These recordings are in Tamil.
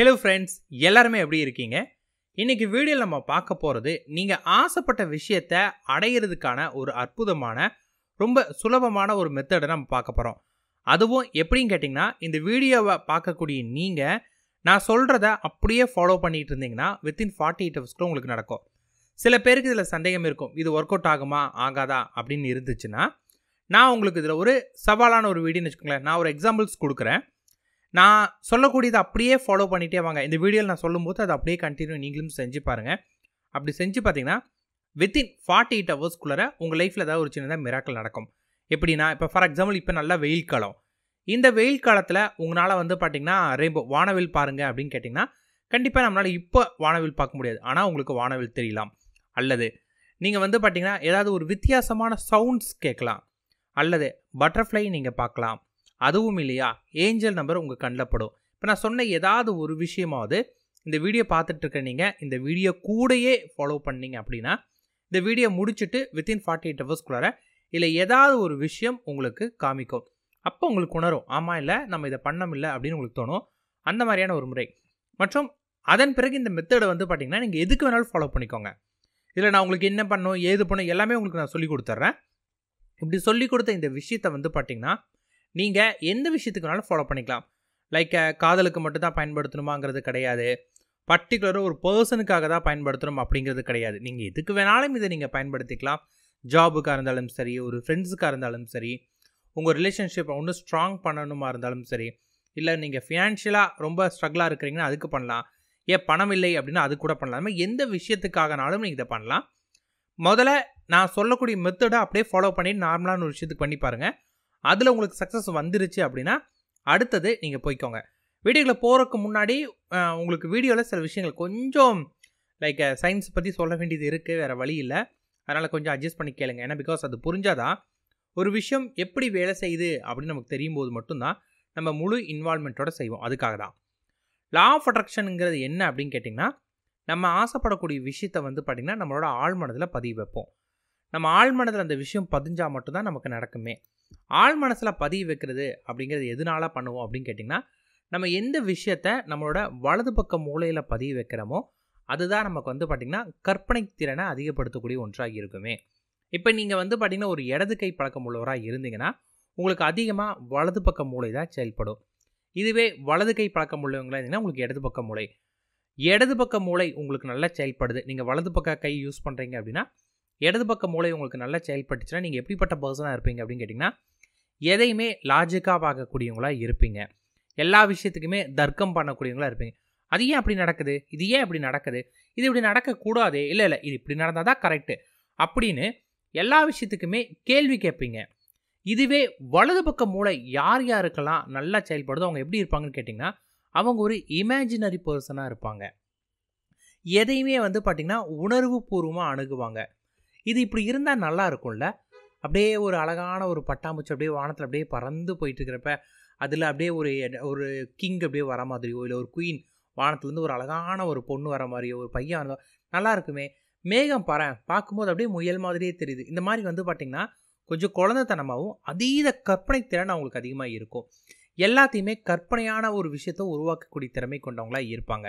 ஹலோ ஃப்ரெண்ட்ஸ், எல்லாருமே எப்படி இருக்கீங்க? இன்னைக்கு வீடியோவில் நம்ம பார்க்க போகிறது நீங்கள் ஆசைப்பட்ட விஷயத்தை அடையிறதுக்கான ஒரு அற்புதமான ரொம்ப சுலபமான ஒரு மெத்தடை நம்ம பார்க்க போகிறோம். அதுவும் எப்படின்னு கேட்டிங்கன்னா, இந்த வீடியோவை பார்க்கக்கூடிய நீங்கள் நான் சொல்கிறத அப்படியே ஃபாலோ பண்ணிகிட்டு இருந்தீங்கன்னா வித்தின் 48 ஹவர்ஸ்க்குள்ள உங்களுக்கு நடக்கும். சில பேருக்கு இதில் சந்தேகம் இருக்கும், இது ஒர்க் அவுட் ஆகுமா ஆகாதா அப்படின்னு இருந்துச்சுன்னா நான் உங்களுக்கு இதில் ஒரு சவாலான ஒரு வீடியோன்னு வச்சுக்கோங்களேன். நான் ஒரு எக்ஸாம்பிள்ஸ் கொடுக்குறேன். நான் சொல்லக்கூடியதை அப்படியே ஃபாலோ பண்ணிகிட்டே வாங்க. இந்த வீடியோவில் நான் சொல்லும்போது அதை அப்படியே கண்டினியூ நீங்களும் செஞ்சு பாருங்கள். அப்படி செஞ்சு பார்த்தீங்கன்னா வித்தின் 48 ஹவர்ஸ்க்குள்ளே உங்கள் லைஃப்பில் ஏதாவது ஒரு சின்னதாக மிராக்கிள் நடக்கும். எப்படின்னா, இப்போ ஃபார் எக்ஸாம்பிள் இப்போ நல்லா வெயில் காலம். இந்த வெயில் காலத்தில் உங்களால் பார்த்தீங்கன்னா ரெயின்போ வானவில் பாருங்கள் அப்படின்னு கேட்டிங்கன்னா கண்டிப்பாக நம்மளால் இப்போ வானவில் பார்க்க முடியாது. ஆனால் உங்களுக்கு வானவில் தெரியலாம். அல்லது நீங்கள் பார்த்தீங்கன்னா ஏதாவது ஒரு வித்தியாசமான சவுண்ட்ஸ் கேட்கலாம். அல்லது பட்டர்ஃப்ளை நீங்கள் பார்க்கலாம். அதுவும் இல்லையா, ஏஞ்சல் நம்பர் உங்கள் கண்ணில் படும். இப்போ நான் சொன்ன ஏதாவது ஒரு விஷயமாவது இந்த வீடியோ பார்த்துட்டு இருக்க நீங்கள் இந்த வீடியோ கூடயே ஃபாலோ பண்ணீங்க அப்படின்னா இந்த வீடியோ முடிச்சுட்டு வித்தின் 48 ஹவர்ஸ்க்குள்ளார இல்லை ஏதாவது ஒரு விஷயம் உங்களுக்கு காமிக்கும். அப்போ உங்களுக்கு உணரும், ஆமாம் இல்லை நம்ம இதை பண்ணமில்லை அப்படின்னு உங்களுக்கு தோணும். அந்த மாதிரியான ஒரு முறை. மற்றும் அதன் பிறகு இந்த மெத்தடை பார்த்தீங்கன்னா நீங்கள் எதுக்கு வேணாலும் ஃபாலோ பண்ணிக்கோங்க. இதில் நான் உங்களுக்கு என்ன பண்ணணும் ஏது பண்ணணும் எல்லாமே உங்களுக்கு நான் சொல்லிக் கொடுத்துட்றேன். இப்படி சொல்லிக் கொடுத்த இந்த விஷயத்தை பார்த்தீங்கன்னா நீங்கள் எந்த விஷயத்துக்கு வேணாலும் ஃபாலோ பண்ணிக்கலாம். லைக் காதலுக்கு மட்டும் தான் பயன்படுத்தணுமாங்கிறது கிடையாது. பர்டிகுலராக ஒரு பர்சனுக்காக தான் பயன்படுத்தணும் அப்படிங்கிறது கிடையாது. நீங்கள் எதுக்கு வேணாலும் இதை நீங்கள் பயன்படுத்திக்கலாம். ஜாபுக்காக இருந்தாலும் சரி, ஒரு ஃப்ரெண்ட்ஸுக்காக இருந்தாலும் சரி, உங்கள் ரிலேஷன்ஷிப்பை ஒன்று ஸ்ட்ராங் பண்ணணுமா இருந்தாலும் சரி, இல்லை நீங்கள் ஃபினான்ஷியலாக ரொம்ப ஸ்ட்ரகிளாக இருக்கிறீங்கன்னா அதுக்கு பண்ணலாம். ஏன் பணம் இல்லை அப்படின்னா அது கூட பண்ணலாம். அது எந்த விஷயத்துக்காகனாலும் நீங்கள் இதை பண்ணலாம். முதல்ல நான் சொல்லக்கூடிய மெத்தடை அப்படியே ஃபாலோ பண்ணி நார்மலான ஒரு விஷயத்துக்கு பண்ணி பாருங்கள். அதில் உங்களுக்கு சக்ஸஸ் வந்துருச்சு அப்படின்னா அடுத்தது நீங்கள் போய்க்கோங்க. வீடியோவில் போகிறதுக்கு முன்னாடி உங்களுக்கு வீடியோவில் சில விஷயங்கள் கொஞ்சம் லைக் சயின்ஸ் பற்றி சொல்ல வேண்டியது இருக்குது, வேறு வழி இல்லை. அதனால் கொஞ்சம் அட்ஜஸ்ட் பண்ணி கேளுங்க. ஏன்னா பிகாஸ் அது புரிஞ்சாதான் ஒரு விஷயம் எப்படி வேலை செய்யுது அப்படின்னு நமக்கு தெரியும் போது மட்டும்தான் நம்ம முழு இன்வால்மெண்ட்டோடு செய்வோம். அதுக்காக தான் லா ஆஃப் அட்ராக்ஷனுங்கிறது என்ன அப்படின்னு கேட்டிங்கன்னா, நம்ம ஆசைப்படக்கூடிய விஷயத்தை பார்த்திங்கன்னா நம்மளோட ஆழ்மனதில் பதிவு வைப்போம். நம்ம ஆழ்மனதில் அந்த விஷயம் பதிஞ்சால் மட்டும்தான் நமக்கு நடக்குமே. ஆழ் மனசில் பதிவு வைக்கிறது அப்படிங்கிறது எதனால பண்ணுவோம் அப்படின்னு கேட்டிங்கன்னா, நம்ம எந்த விஷயத்தை நம்மளோட வலது பக்க மூளையில் பதிவு வைக்கிறோமோ அதுதான் நமக்கு பார்த்திங்கன்னா கற்பனை திறனை அதிகப்படுத்தக்கூடிய ஒன்றாக இருக்குமே. இப்போ நீங்கள் பார்த்திங்கன்னா ஒரு இடது கை பழக்கம் உள்ளவராக இருந்தீங்கன்னா உங்களுக்கு அதிகமாக வலது பக்க மூளை தான் செயல்படும். இதுவே வலது கை பழக்கம் உள்ளவங்களாக இருந்தீங்கன்னா உங்களுக்கு இடது பக்க மூளை. இடது பக்க மூளை உங்களுக்கு நல்லா செயல்படுது, நீங்கள் வலது பக்க கை யூஸ் பண்ணுறீங்க அப்படின்னா இடது பக்க மூளை உங்களுக்கு நல்லா செயல்பட்டுச்சுன்னா நீங்கள் எப்படிப்பட்ட பர்சனாக இருப்பீங்க அப்படின்னு கேட்டிங்கன்னா, எதையுமே லாஜிக்காக பார்க்கக்கூடியவங்களாக இருப்பீங்க. எல்லா விஷயத்துக்குமே தர்க்கம் பண்ணக்கூடியவங்களாக இருப்பீங்க. அது ஏன் அப்படி நடக்குது, இது ஏன் அப்படி நடக்குது, இது இப்படி நடக்கக்கூடாது, இல்லை இல்லை இது இப்படி நடந்தால் தான் கரெக்டு அப்படின்னு எல்லா விஷயத்துக்குமே கேள்வி கேட்பீங்க. இதுவே வலது பக்க மூளை யார் யாருக்கெல்லாம் நல்லா செயல்படுதோ அவங்க எப்படி இருப்பாங்கன்னு கேட்டிங்கன்னா, அவங்க ஒரு இமேஜினரி பர்சனாக இருப்பாங்க. எதையுமே பார்த்திங்கன்னா உணர்வு பூர்வமாக அணுகுவாங்க. இது இப்படி இருந்தால் நல்லா இருக்கும்ல. அப்படியே ஒரு அழகான ஒரு பட்டாம்பூச்சி அப்படியே வானத்தில் அப்படியே பறந்து போயிட்டு இருக்கிறப்ப அதில் அப்படியே ஒரு கிங் அப்படியே வர மாதிரியோ, இல்லை ஒரு குயின் வானத்துலேருந்து ஒரு அழகான ஒரு பொண்ணு வர மாதிரியோ, ஒரு பையன் வந்தோ நல்லா இருக்குமே. மேகம் பார்க்கும்போது அப்படியே முயல் மாதிரியே தெரியுது. இந்த மாதிரி பார்த்திங்கன்னா கொஞ்சம் குழந்தைத்தனமாகவும் அதீத கற்பனை திறன் அவங்களுக்கு அதிகமாக இருக்கும். எல்லாத்தையுமே கற்பனையான ஒரு விஷயத்தை உருவாக்கக்கூடிய திறமை கொண்டவங்களாக இருப்பாங்க.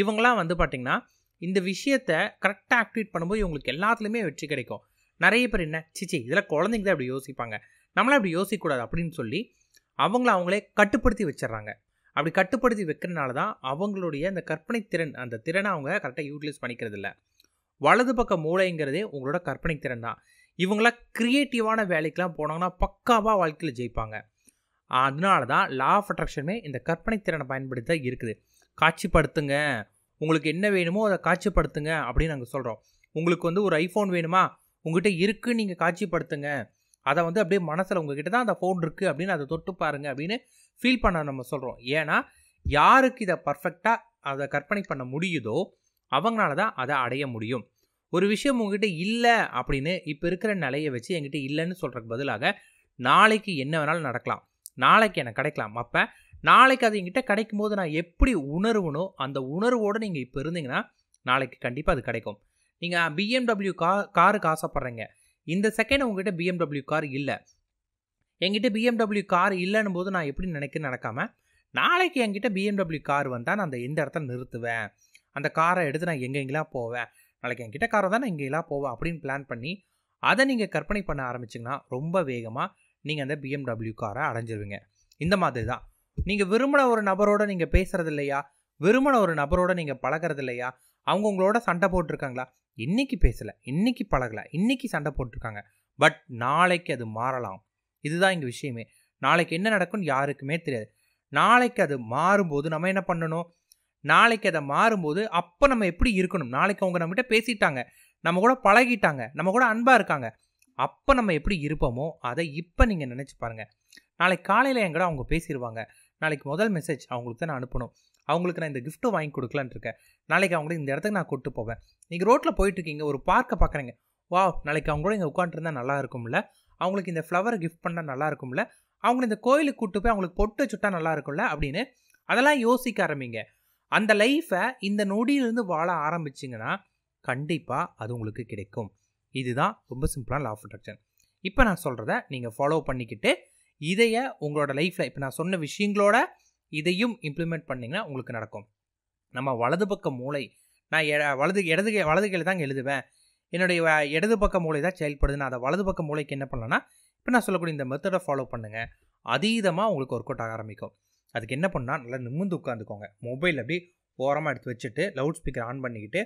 இவங்களாம் பார்த்திங்கன்னா இந்த விஷயத்தை கரெக்டாக ஆக்டிவேட் பண்ணும்போது இவங்களுக்கு எல்லாத்துலேயுமே வெற்றி கிடைக்கும். நிறைய பேர் என்ன சிச்சி இதெல்லாம் குழந்தைங்க தான் அப்படி யோசிப்பாங்க, நம்மளாம் அப்படி யோசிக்கக்கூடாது அப்படின்னு சொல்லி அவங்களே கட்டுப்படுத்தி வச்சிடறாங்க. அப்படி கட்டுப்படுத்தி வைக்கிறதுனால தான் அவங்களுடைய அந்த கற்பனை திறன், அந்த திறனை அவங்க கரெக்டாக யூட்டிலைஸ் பண்ணிக்கிறது இல்லை. வலது பக்க மூளைங்கிறதே உங்களோட கற்பனை திறன் தான். இவங்களாம் க்ரியேட்டிவான வேலைக்கெலாம் போனாங்கன்னா பக்காவாக வாழ்க்கையில் ஜெயிப்பாங்க. அதனால தான் லா ஆஃப் அட்ராக்ஷனுமே இந்த கற்பனை திறனை பயன்படுத்தி தான் இருக்குது. காட்சிப்படுத்துங்க, உங்களுக்கு என்ன வேணுமோ அதை காட்சிப்படுத்துங்க அப்படின்னு நாங்கள் சொல்கிறோம். உங்களுக்கு ஒரு ஐஃபோன் வேணுமா, உங்கள்கிட்ட இருக்குன்னு நீங்கள் காட்சிப்படுத்துங்க. அதை அப்படியே மனசில் உங்ககிட்ட தான் அந்த ஃபோன் இருக்குது அப்படின்னு அதை தொட்டு பாருங்கள் அப்படின்னு ஃபீல் பண்ண நம்ம சொல்கிறோம். ஏன்னா யாருக்கு இதை பர்ஃபெக்டாக அதை கற்பனை பண்ண முடியுதோ அவங்களால தான் அதை அடைய முடியும். ஒரு விஷயம் உங்ககிட்ட இல்லை அப்படின்னு இப்போ இருக்கிற நிலையை வச்சு என்கிட்ட இல்லைன்னு சொல்கிறதுக்கு பதிலாக நாளைக்கு என்ன வேணாலும் நடக்கலாம், நாளைக்கு எனக்கு கிடைக்கலாம். அப்போ நாளைக்கு அது என்கிட்ட கிடைக்கும் போது நான் எப்படி உணர்வனோ அந்த உணர்வோடு நீங்கள் இப்போ இருந்தீங்கன்னா நாளைக்கு கண்டிப்பாக அது கிடைக்கும். நீங்கள் BMW காருக்கு ஆசைப்பட்றீங்க, இந்த செகண்ட் உங்ககிட்ட BMW கார் இல்லை, என்கிட்ட BMW கார் இல்லைன்னு போது நான் எப்படி நினைக்கிறேன்னு நடக்காமல் நாளைக்கு என்கிட்ட BMW கார் வந்தால் நான் அந்த எந்த இடத்துல நிறுத்துவேன், அந்த காரை எடுத்து நான் எங்கெங்கெல்லாம் போவேன், நாளைக்கு என்கிட்ட காரை தான் நான் எங்கெல்லாம் போவேன் அப்படின்னு பிளான் பண்ணி அதை நீங்கள் கற்பனை பண்ண ஆரம்பிச்சிங்கன்னா ரொம்ப வேகமாக நீங்கள் அந்த BMW காரை அடைஞ்சிருவீங்க. இந்த மாதிரி தான் நீங்கள் விரும்பின ஒரு நபரோட நீங்கள் பேசுகிறது இல்லையா, விரும்பின ஒரு நபரோட நீங்கள் பழகிறது இல்லையா, அவங்க உங்களோட சண்டை போட்டிருக்காங்களா, இன்னைக்கு பேசலை, இன்னைக்கு பழகலை, இன்னைக்கு சண்டை போட்டிருக்காங்க, பட் நாளைக்கு அது மாறலாம். இதுதான் இங்கே விஷயமே. நாளைக்கு என்ன நடக்கும்னு யாருக்குமே தெரியாது. நாளைக்கு அது மாறும்போது நம்ம என்ன பண்ணணும், நாளைக்கு அதை மாறும்போது அப்போ நம்ம எப்படி இருக்கணும், நாளைக்கு அவங்க நம்மகிட்ட பேசிட்டாங்க, நம்ம கூட பழகிட்டாங்க, நம்ம கூட அன்பாக இருக்காங்க, அப்போ நம்ம எப்படி இருப்போமோ அதை இப்போ நீங்கள் நினச்சி பாருங்கள். நாளைக்கு காலையில் என் கூட அவங்க பேசிடுவாங்க, நாளைக்கு முதல் மெசேஜ் அவங்களுக்கு தான் நான் அனுப்பணும், அவங்களுக்கு நான் இந்த கிஃப்ட்டை வாங்கி கொடுக்கலான்னு இருக்கேன், நாளைக்கு அவங்கள இந்த இடத்துக்கு நான் கூப்பிட்டு போவேன். நீங்கள் ரோட்டில் போயிட்டுருக்கீங்க, ஒரு பார்க்கை பார்க்குறீங்க, வா நாளைக்கு அவங்க கூட இங்கே உட்காந்துருந்தா நல்லா இருக்கும்ல, அவங்களுக்கு இந்த ஃப்ளவரை கிஃப்ட் பண்ணால் நல்லா இருக்கும்ல, அவங்கள இந்த கோயிலுக்கு கூப்பிட்டு போய் அவங்களுக்கு பொட்டு வச்சுட்டா நல்லா இருக்கும்ல அப்படின்னு அதெல்லாம் யோசிக்க ஆரம்பிங்க. அந்த லைஃப்பை இந்த நொடியிலிருந்து வாழ ஆரம்பிச்சிங்கன்னா கண்டிப்பாக அது உங்களுக்கு கிடைக்கும். இதுதான் ரொம்ப சிம்பிளான லா ஆஃப் அட்ராக்ஷன். இப்போ நான் சொல்கிறத நீங்கள் ஃபாலோ பண்ணிக்கிட்டு இதையை உங்களோட லைஃப்பில் இப்போ நான் சொன்ன விஷயங்களோட இதையும் இம்ப்ளிமெண்ட் பண்ணிங்கன்னா உங்களுக்கு நடக்கும். நம்ம வலது பக்க மூளை, நான் வலது கையில் தாங்க எழுதுவேன், என்னுடைய இடது பக்க மூளை தான் செயல்படுது, நான் அதை வலது பக்க மூளைக்கு என்ன பண்ணலான்னா இப்போ நான் சொல்லக்கூடிய இந்த மெத்தடை ஃபாலோ பண்ணுங்கள், அதீதமாக உங்களுக்கு ஒர்க் அவுட் ஆக ஆரம்பிக்கும். அதுக்கு என்ன பண்ணால் நல்லா நிமிர்ந்து உட்காந்துக்கோங்க, மொபைல் அப்படி ஓரமாக எடுத்து வச்சுட்டு லவுட் ஸ்பீக்கர் ஆன் பண்ணிக்கிட்டு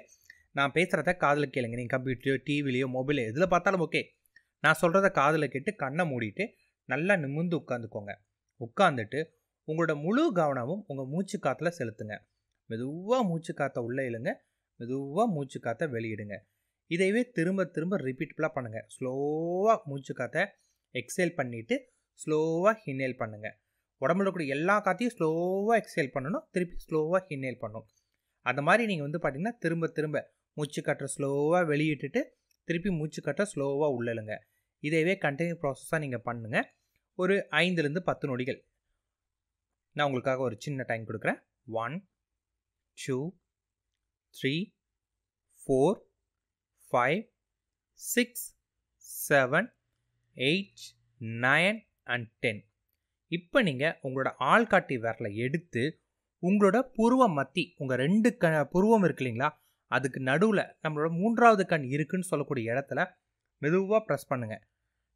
நான் பேசுகிறத காதில் கேளுங்க. நீங்கள் கம்ப்யூட்டரையோ டிவிலையோ மொபைலோ எதில் பார்த்தாலும் ஓகே, நான் சொல்கிறத காதில் கேட்டு கண்ணை மூடிட்டு நல்லா நிமிர்ந்து உட்காந்துக்கோங்க. உட்காந்துட்டு உங்களோட முழு கவனமும் உங்கள் மூச்சு காற்றுல செலுத்துங்க. மெதுவாக மூச்சு காற்றை உள்ளே இழுங்க, மெதுவாக மூச்சு காற்றை வெளியிடுங்க. இதைவே திரும்ப திரும்ப ரிப்பீட்ஃபுல்லாக பண்ணுங்கள். ஸ்லோவாக மூச்சு காற்றை எக்ஸேல் பண்ணிவிட்டு ஸ்லோவாக இன்ஹேல் பண்ணுங்கள். உடம்புல இருக்கக்கூடிய எல்லா காற்றையும் ஸ்லோவாக எக்ஸேல் பண்ணணும், திருப்பி ஸ்லோவாக இன்ஹேல் பண்ணணும். அந்த மாதிரி நீங்கள் வந்து பார்த்தீங்கன்னா திரும்ப திரும்ப மூச்சு காற்றை ஸ்லோவாக வெளியிட்டுட்டு திருப்பி மூச்சு காற்றை ஸ்லோவாக உள்ளழுங்க. இதைவே கண்டினியூ ப்ராசஸாக நீங்கள் பண்ணுங்கள். ஒரு 5-10 நொடிகள். நான் உங்களுக்காக ஒரு சின்ன டைம் கொடுக்குறேன். 1 2 3 4 5 6 7 8 9 and 10. இப்போ நீங்கள் உங்களோட ஆள்காட்டி விரலை எடுத்து உங்களோட புருவ மத்தி, உங்கள் 2 புருவம் இருக்கு இல்லைங்களா, அதுக்கு நடுவில் நம்மளோட 3வது கண் இருக்குன்னு சொல்லக்கூடிய இடத்துல மெதுவாக ப்ரெஸ் பண்ணுங்கள்.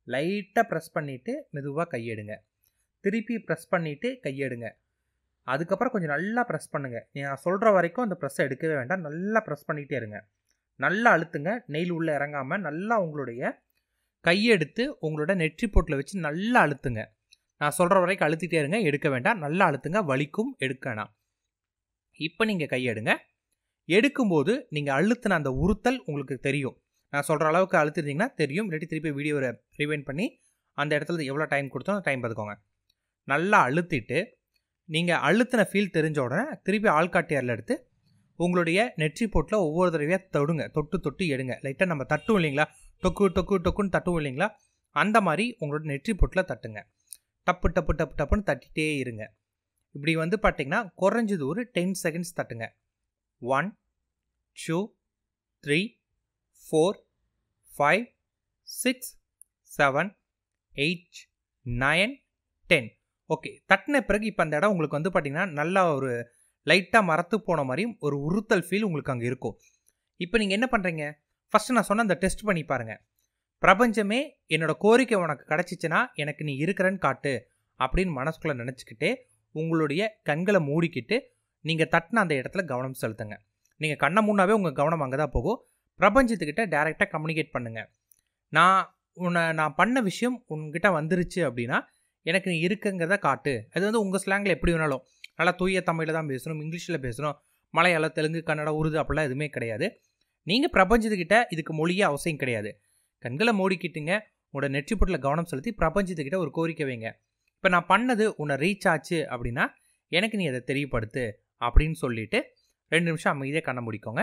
லைட்டாக ப்ரெஸ் பண்ணிவிட்டு மெதுவாக கையெடுங்க, திருப்பி ப்ரெஸ் பண்ணிவிட்டு கையெடுங்க. அதுக்கப்புறம் கொஞ்சம் நல்லா ப்ரெஸ் பண்ணுங்கள். நான் சொல்கிற வரைக்கும் அந்த ப்ரெஸ்ஸை எடுக்கவே வேண்டாம், நல்லா ப்ரெஸ் பண்ணிகிட்டே இருங்க. நல்லா அழுத்துங்க, நெயில் உள்ளே இறங்காமல் நல்லா உங்களுடைய கையெடுத்து உங்களோட நெற்றி போட்டில் வச்சு நல்லா அழுத்துங்க. நான் சொல்கிற வரைக்கும் அழுத்திட்டே இருங்க, எடுக்க வேண்டாம், நல்லா அழுத்துங்க, வலிக்கும், எடுக்கணும். இப்போ நீங்கள் கையெடுங்க. எடுக்கும்போது நீங்கள் அழுத்தின அந்த உறுத்தல் உங்களுக்கு தெரியும். நான் சொல்கிற அளவுக்கு அழுத்திருந்தீங்கன்னா தெரியும், இல்லாட்டி திருப்பி வீடியோவை ரிவைண்ட் பண்ணி அந்த இடத்துல எவ்வளோ டைம் கொடுத்தோம் அந்த டைம் பார்த்துக்கோங்க. நல்லா அழுத்திட்டு நீங்கள் அழுத்தின ஃபீல் தெரிஞ்ச உடனே திருப்பி ஆள்காட்டியாரில் எடுத்து உங்களுடைய நெற்றி போட்டில் ஒவ்வொரு தடவையாக தொடுங்க, தொட்டு தொட்டு எடுங்க. லைட்டாக நம்ம தட்டும் இல்லைங்களா, டொக்கு டொக்கு டொக்குன்னு தட்டும் இல்லைங்களா, அந்த மாதிரி உங்களோட நெற்றி போட்டில் தட்டுங்க. டப்பு டப்பு டப்பு டப்புன்னு தட்டிகிட்டே இருங்க. இப்படி வந்து பார்த்தீங்கன்னா குறைஞ்சது ஒரு 10 செகண்ட்ஸ் தட்டுங்க. 1 2 3 4 5 6 7 8 9 10. ஓகே, தட்டின பிறகு இப்போ அந்த இடம் உங்களுக்கு வந்து பார்த்தீங்கன்னா நல்லா ஒரு லைட்டாக மரத்து போன மாதிரியும் ஒரு உறுத்தல் ஃபீல் உங்களுக்கு அங்கே இருக்கும். இப்போ நீங்கள் என்ன பண்ணுறீங்க, ஃபஸ்ட்டு நான் சொன்ன அந்த டெஸ்ட் பண்ணி பாருங்கள். பிரபஞ்சமே என்னோட கோரிக்கை உனக்கு கிடச்சிச்சின்னா எனக்கு நீ இருக்கிறன்னு காட்டு அப்படின்னு மனசுக்குள்ளே நினச்சிக்கிட்டே உங்களுடைய கண்களை மூடிக்கிட்டு நீங்கள் தட்டின அந்த இடத்துல கவனம் செலுத்துங்க. நீங்கள் கண்ணை மூணாவே உங்கள் கவனம் அங்கே தான் போகும். பிரபஞ்சத்துக்கிட்ட டைரெக்டாக கம்யூனிகேட் பண்ணுங்கள். நான் பண்ண விஷயம் உங்ககிட்ட வந்துருச்சு அப்படின்னா எனக்கு நீ இருக்குங்கிறத காட்டு. அது வந்து உங்கள் ஸ்லாங்கில் எப்படி வேணாலும், நல்லா தூய தமிழில் தான் பேசணும், இங்கிலீஷில் பேசணும், மலையாளம், தெலுங்கு, கன்னடா, உருது அப்படிலாம் எதுவுமே கிடையாது. நீங்கள் பிரபஞ்சத்துக்கிட்ட இதுக்கு மொழியே அவசியம் கிடையாது. கண்களை மூடிக்கிட்டுங்க, உங்களோட நெற்றிப்பொட்டில் கவனம் செலுத்தி பிரபஞ்சத்துக்கிட்ட ஒரு கோரிக்கை வைங்க. இப்போ நான் பண்ணது உன்னை ரீச் ஆச்சு அப்படின்னா எனக்கு நீ அதை தெரியப்படுத்து அப்படின்னு சொல்லிவிட்டு 2 நிமிஷம் அமைதியாக கண்ணை முடிக்கோங்க.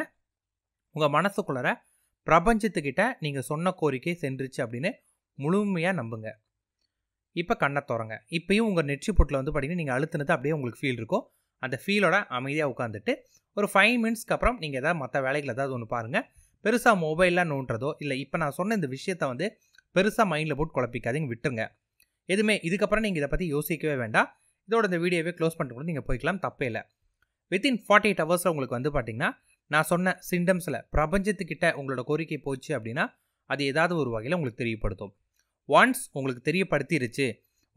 உங்கள் மனசுக்குள்ளார பிரபஞ்சத்துக்கிட்ட நீங்கள் சொன்ன கோரிக்கை சென்றுச்சு அப்படின்னு முழுமையாக நம்புங்க. இப்போ கண்ணை திறங்க. இப்போயும் உங்கள் நெற்றிப்பொட்டில் வந்து பார்த்தீங்கன்னா நீங்கள் அழுத்தினது அப்படியே உங்களுக்கு ஃபீல் இருக்கும். அந்த ஃபீலோட அமைதியாக உட்காந்துட்டு ஒரு 5 மினிட்ஸ்க்கு அப்புறம் நீங்கள் எதாவது மற்ற வேலைகள் ஏதாவது ஒன்று பாருங்கள். பெருசாக மொபைல்லாம் நோண்டுறதோ இல்லை இப்போ நான் சொன்ன இந்த விஷயத்தை வந்து பெருசாக மைண்டில் போட்டு குழப்பிக்காதீங்க, விட்டுருங்க. எதுவுமே இதுக்கப்புறம் நீங்கள் இதை பற்றி யோசிக்கவே வேண்டாம். இதோட இந்த வீடியோவே க்ளோஸ் பண்ணிட்டு கூட நீங்கள் போய்க்கலாம், தப்பே இல்லை. வித்தின் 48 ஹவர்ஸில் உங்களுக்கு வந்து பார்த்தீங்கன்னா நான் சொன்ன சிம்டம்ஸில் பிரபஞ்சத்துக்கிட்ட உங்களோட கோரிக்கை போச்சு அப்படின்னா அது ஏதாவது ஒரு வகையில் உங்களுக்கு தெரியப்படுத்தும். ஒன்ஸ் உங்களுக்கு தெரியப்படுத்திருச்சு,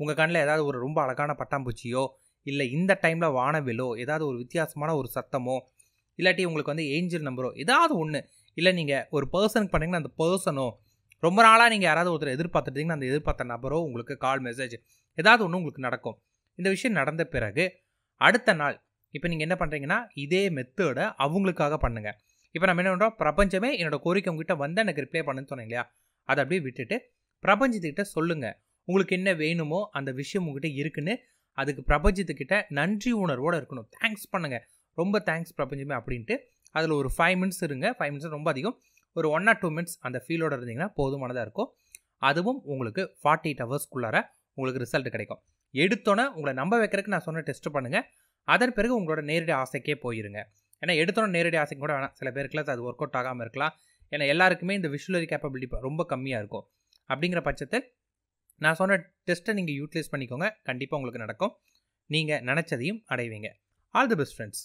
உங்கள் கண்ணில் ஏதாவது ஒரு ரொம்ப அழகான பட்டாம்பூச்சியோ இல்லை இந்த டைமில் வானவிலோ ஏதாவது ஒரு வித்தியாசமான ஒரு சத்தமோ இல்லாட்டி உங்களுக்கு வந்து ஏஞ்சல் நம்பரோ ஏதாவது ஒன்று, இல்லை நீங்கள் ஒரு பர்சனுக்கு பண்ணிங்கன்னா அந்த பர்சனோ ரொம்ப நாளாக நீங்கள் யாராவது ஒருத்தர் எதிர்பார்த்துட்டீங்கன்னா அந்த எதிர்பார்த்த நபரோ உங்களுக்கு கால் மெசேஜ் ஏதாவது ஒன்று உங்களுக்கு நடக்கும். இந்த விஷயம் நடந்த பிறகு அடுத்த நாள் இப்போ நீங்கள் என்ன பண்ணுறீங்கன்னா இதே மெத்தடை அவங்களுக்காக பண்ணுங்கள். இப்போ நம்ம என்ன பண்ணுறோம், பிரபஞ்சமே என்னோட கோரிக்கை உங்ககிட்ட வந்து எனக்கு ரிப்ளை பண்ணுன்னு சொன்னீங்க இல்லையா, அதை அப்படியே விட்டுட்டு பிரபஞ்சத்துக்கிட்ட சொல்லுங்கள் உங்களுக்கு என்ன வேணுமோ அந்த விஷயம் உங்ககிட்ட இருக்குன்னு. அதுக்கு பிரபஞ்சத்துக்கிட்ட நன்றி உணர்வோடு இருக்கணும், தேங்க்ஸ் பண்ணுங்கள், ரொம்ப தேங்க்ஸ் பிரபஞ்சமே அப்படின்ட்டு. அதில் ஒரு 5 மினிட்ஸ் இருங்க. 5 மினிட்ஸ் ரொம்ப அதிகம், ஒரு 1 or 2 மினிட்ஸ் அந்த ஃபீலோடு இருந்தீங்கன்னா போதுமானதாக இருக்கும். அதுவும் உங்களுக்கு 48 ஹவர்ஸ்க்குள்ளார உங்களுக்கு ரிசல்ட் கிடைக்கும். எடுத்தோன்னே உங்களை நம்ப வைக்கிறதுக்கு நான் சொன்ன டெஸ்ட் பண்ணுங்கள். அதன் பிறகு உங்களோட நேரடி ஆசைக்கே போயிருங்க. ஏன்னா எடுத்தோன்னே நேரடி ஆசைக்கு கூட வேணாம், சில பேருக்குலாம் அது ஒர்க் அவுட் ஆகாமல் இருக்கலாம். ஏன்னா எல்லாருக்குமே இந்த விஷுவலரி கேப்பபிலிட்டி ரொம்ப கம்மியாக இருக்கும். அப்படிங்கிற பட்சத்தில் நான் சொன்ன டெஸ்ட்டை நீங்கள் யூட்டிலைஸ் பண்ணிக்கோங்க, கண்டிப்பாக உங்களுக்கு நடக்கும். நீங்கள் நினச்சதையும் அடைவீங்க. All the best friends.